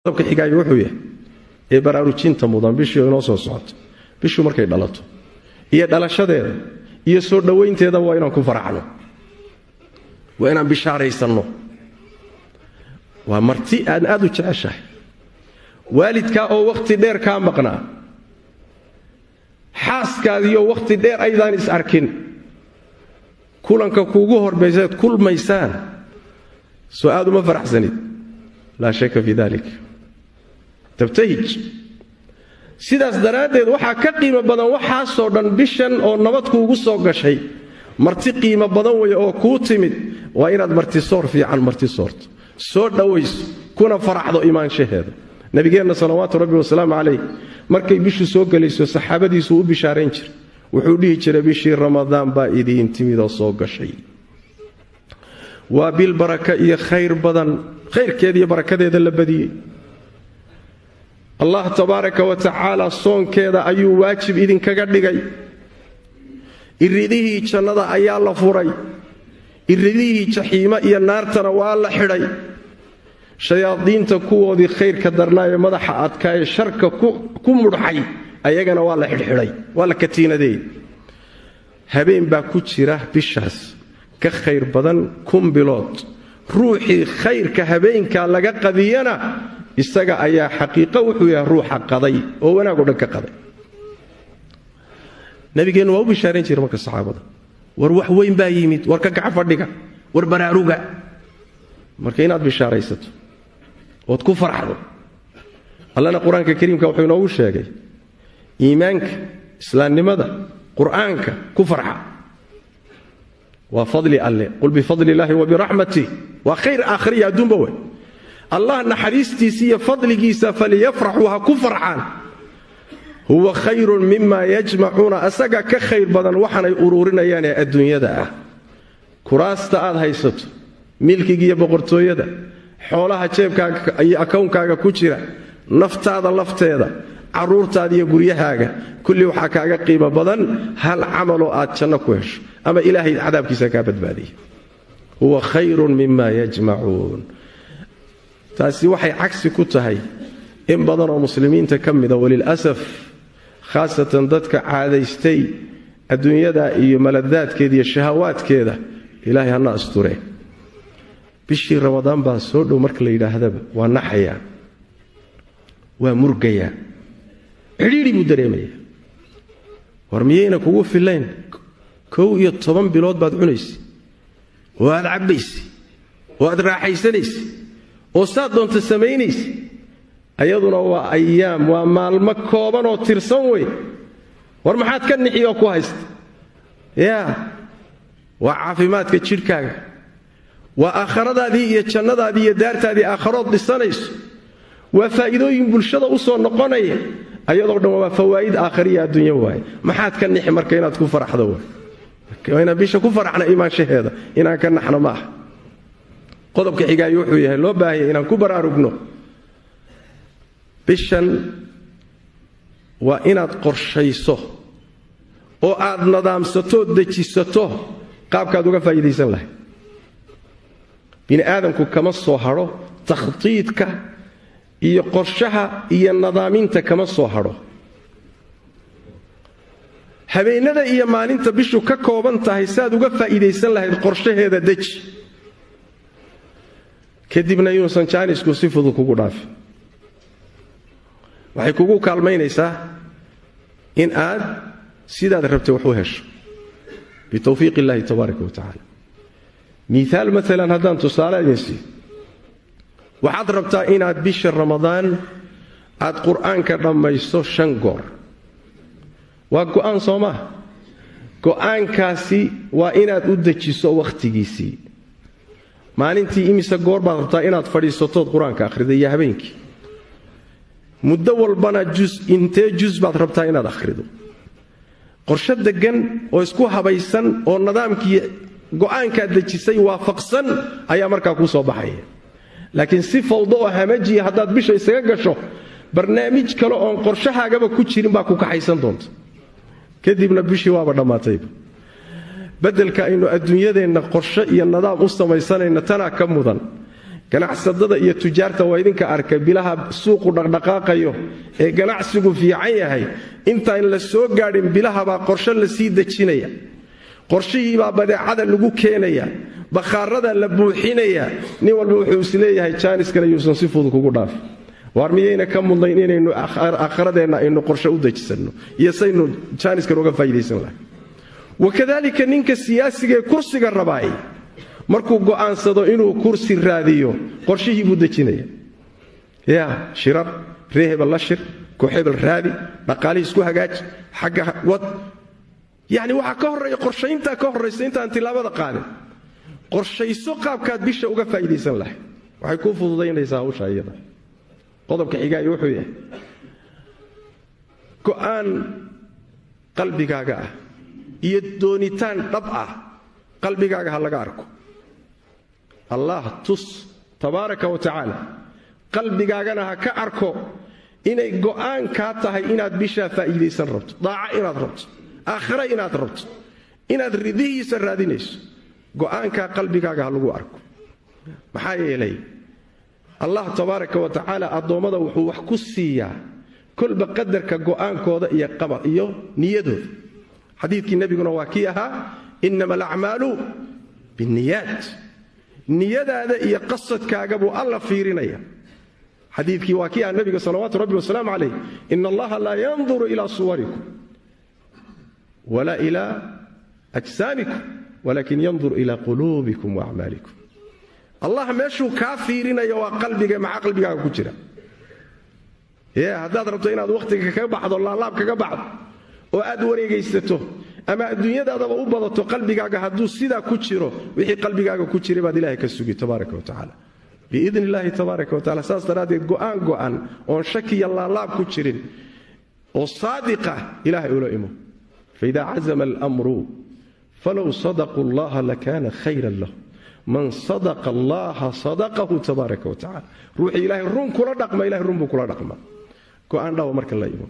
qodobka xigay wuxuu yahay ee baraarujinta mudan bishii inoo soo socoto bishu markay dhalato iyo dhalashadeeda iyo soo dhaweynteeda waa inaan ku faraxno waa inaan bishaaraysano waa marti aan aad u jeceshahay waalidka oo waqti dheer ka maqnaa xaaskaadiyo waqti dheer aydaan is arkin kulanka kuugu hormayseed kulmaysaan soo aad uma faraxsanid laa shaka fi dalik tabtahij sidaas daraadeed waxaa ka qiimo badan waxaasoo dhan bishan oo nabad kuugu soo gashay marti qiimo badan weeye oo kuu timid waa inaad martisoor fiican martisoorto soo dhawayso kuna faraxdo imaanshaheeda nabigeenna salawaatu rabbi wasalaamu calayh markay bishu soo galayso saxaabadiisu u bishaarayn jiray wuxuu dhihi jiray bishii ramadaan baa idiin timid oo soo gashay waa bil baraka iyo khayr badan khayrkeeda iyo barakadeeda la badiyey allah tabaaraka wa tacaala soonkeeda ayuu waajib idinkaga dhigay iridihii jannada ayaa la furay iridihii jaxiima iyo naartana waa la xidhay shayaadiinta kuwoodii khayrka darnaa ee madaxa adkaa ee sharka ku mudxay ayagana waa la xidhxidhay waa la katiinadeey habeen baa ku jira bishaas ka khayr badan 1,000 bilood ruuxii khayrka habeenka laga qadiyana isaga ayaa xaqiiqo wuxuu yahay ruuxa qaday oo wanaag oo dhan ka qaday nabigeenu waa u bishaareen jiray marka saxaabada war wax weyn baa yimid war ka gacan fadhiga war baraaruga marka inaad bishaaraysato ood ku farxdo allana quraanka kariimka wuxuu inoogu sheegay iimaanka islaamnimada quraanka ku farxa wa fadli alle qul bi fadli illahi wa bi rahmatihi wa khayr akhiri adunba wa allah naxariistiisa iyo fadligiisa faliyafrahu ha ku farxaan huwa khayrun mimma yajma'una asaga ka khayr badan waxanay ururinayaan ee adduunyada ah kuraasta aad haysato milkiga iyo boqortooyada xoolaha jeebkaaga iyo akoonkaaga ku jira naftaada lafteeda caruurtaada iyo guryahaaga kulli waxa kaaga qiimo badan hal amalo aad janno ku hesho ama ilaahay cadaabkiisa ka badbaadiyo huwa khayrun mimma yajma'un taasi waxay cagsi ku tahay in badan oo muslimiinta kamida walil asaf khaasatan dadka caadaystay adduunyada iyo maladaadkeeda iyo shahawaadkeeda ilaahay hana asture bishii ramadaan baa soo dhow marka la yiraahdaba waa naxaya waa murgaya xiriiri buu dareemaya war miyayna kugu filayn 11 bilood baad cunaysi oo aad cabaysi oo aad raaxaysanaysi oo saad doonta samaynaysi ayaduna waa ayaam waa maalmo kooban oo tirsan way war maxaad ka nixiyo ku haysta waa caafimaadka jidhkaaga waa aakhiradaadii iyo jannadaadii iyo daartaadii aakhirood dhisanayso waa faa'iidooyin bulshada u soo noqonaya ayadoo dhan waa fawaa'id aakhiriya adduunyo waay maxaad ka nixi marka inaad ku faraxdo waay inaan bisha ku faraxna imaanshaheeda inaan ka naxno maaha qodobka xigay wuxuu yahay loo baahay inaan ku baraarugno bishan waa inaad qorshayso oo aad nadaamsato dejisato qaabkaad uga faa'iideysan lahayd bini aadamku kama soo haro takhtiidka iyo qorshaha iyo nadaaminta kama soo haro habeenada iyo maalinta bishu ka kooban tahay saad uga faa'iideysan lahayd qorshaheeda deji kadibna yuusan jaanisku si fudud kugu dhaafin waxay kugu kaalmaynaysaa in aad sidaad rabtay wax u hesho bitawfiiq illahi tabaaraka wa tacaala مثال مثلا هذا تصالح ينسي waxaad rabtaa inaad bisha ramadaan aad quraanka dhamayso 5 goor waa go'aan Soomaa go'aankaasi waa inaad u dejiso waqtigiisii maalintii imisa goor baad rabtaa inaad fadhiisato quraanka akhrido iyo habeenkii muddo walbana intee juz baad rabtaa inaad akhrido qorshe degan oo isku habaysan oo nidaamkii go'aanka dejisay waafaqsan ayaa markaa ku soo baxaya laakiin si fawdo oo hamaji hadaad bisha isaga gasho barnaamij kale oo qorshahaagaba ku jirin baa ku kaxaysan doonto kadibna bishii waaba dhamaatay bedelka aynu adduunyadeena qorshe iyo nidaam u samaysanayna tana ka mudan ganacsadada iyo tujaarta waa idinka arkay bilaha suuqu dhaqdhaqaaqayo ee ganacsigu fiican yahay intaan la soo gaadhin bilahabaa qorshe la sii dejinaya qorshihiibaa badeecada lagu keenaya bakhaarada la buuxinaya nin walba wuxuu isleeyahay jaaniskana yuusan si fudud kugu dhaafin waar miyayna ka mudnayn inaynu aakhiradeenna aynu qorshe u dejisanno iyo saynu jaaniskan uga faa'iidaysan lahay wakadalika ninka siyaasiga ee kursiga rabaay markuu go'aansado inuu kursi raadiyo qorshihii buu dejinaya shirar reehebel la shir kooxebel raadi dhaqaalihii isku hagaaji xagga wad yani waxaa ka horreeya qorshayntaa ka horraysa intaan tilaabada qaadin qorshayso qaabkaad bisha uga faa'iidaysan lahay waxay kuu fududaynaysaa hawsha iyada qodobka xigaayo wuxuu yahay go'aan qalbigaaga ah iyo doonitaan dhab ah qalbigaaga ha laga arko allah tus tabaaraka wa tacaala qalbigaagana ha ka arko inay go'aan kaa tahay inaad bishaa faa'iidaysan rabto daaca inaad rabto aakhira inaad rabto inaad ridihiisa raadinayso go'aankaa qalbigaaga ha lagu arko maxaa yeelay allah tabaaraka wa tacaala addoommada wuxuu wax ku siiyaa kolba qadarka go'aankooda iyo niyadooda xadiidkii nebiguna waa kii ahaa innama alacmaalu binniyaat niyadaada iyo qasadkaaga buu alla fiirinaya xadiidkii waa kii ah nebiga salawaatu rabbi wasalaamu calayh ina allaha laa yanduru ilaa suwarikum walaa ilaa ajsaamikum walakin yandur ilaa quluubikum waacmaalikum allah meeshuu kaa fiirinaya waa qalbiga maxaa qalbigaaga ku jira haddaad rabto inaad wakhtiga kaga baxdo laalaab kaga baxdo oo aad wareegaysato ama adduunyadaadaba u badato qalbigaaga hadduu sidaa ku jiro wixii qalbigaaga ku jiray baad ilaahay ka sugi tabaaraka wa tacaala biidni illaahi tabaaraka wa tacala saas daraaddeed go'aan oon shakiya laalaab ku jirin oo saadiqa ilaahay ula imo faidaa cazama almru falow sadaquu allaha lakaana khayran lahu man sadaqa allaha sadaqahu tabaaraka wa tacala ruuxii ilaahay run kula dhaqma ilahay run buu kula dhaqmaa go'aan dhawa marka la imo